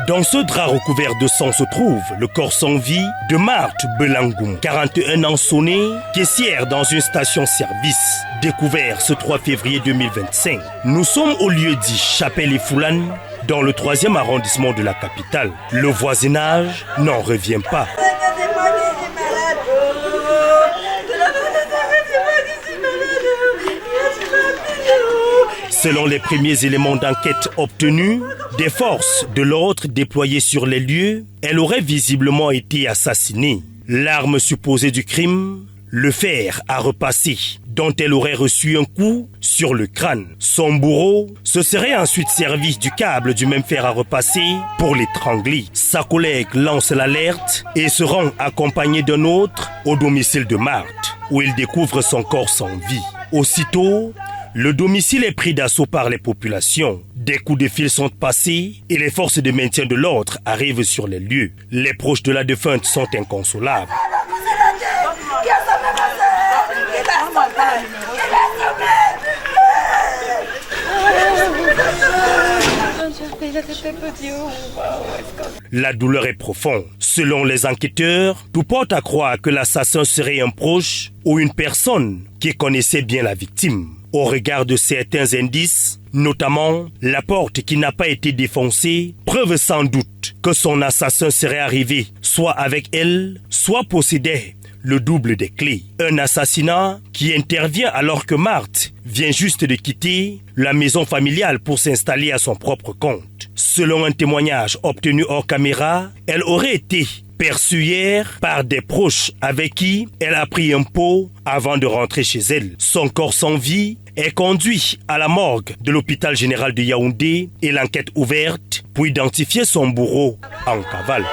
Dans ce drap recouvert de sang se trouve le corps sans vie de Marthe Belangoum, 41 ans sonnée, caissière dans une station-service, découvert ce 3 février 2025. Nous sommes au lieu dit Chapelle et Foulane, dans le 3e arrondissement de la capitale. Le voisinage n'en revient pas. Selon les premiers éléments d'enquête obtenus, des forces de l'ordre déployées sur les lieux, elle aurait visiblement été assassinée. L'arme supposée du crime, le fer à repasser, dont elle aurait reçu un coup sur le crâne. Son bourreau se serait ensuite servi du câble du même fer à repasser pour l'étrangler. Sa collègue lance l'alerte et se rend accompagnée d'un autre au domicile de Marthe, où il découvre son corps sans vie. Aussitôt, le domicile est pris d'assaut par les populations. Des coups de fil sont passés et les forces de maintien de l'ordre arrivent sur les lieux. Les proches de la défunte sont inconsolables. La douleur est profonde. Selon les enquêteurs, tout porte à croire que l'assassin serait un proche ou une personne qui connaissait bien la victime. Au regard de certains indices, notamment la porte qui n'a pas été défoncée, preuve sans doute que son assassin serait arrivé soit avec elle, soit possédait le double des clés. Un assassinat qui intervient alors que Marthe vient juste de quitter la maison familiale pour s'installer à son propre compte. Selon un témoignage obtenu hors caméra, elle aurait été perçue hier par des proches avec qui elle a pris un pot avant de rentrer chez elle. Son corps sans vie est conduit à la morgue de l'hôpital général de Yaoundé et l'enquête ouverte pour identifier son bourreau en cavale.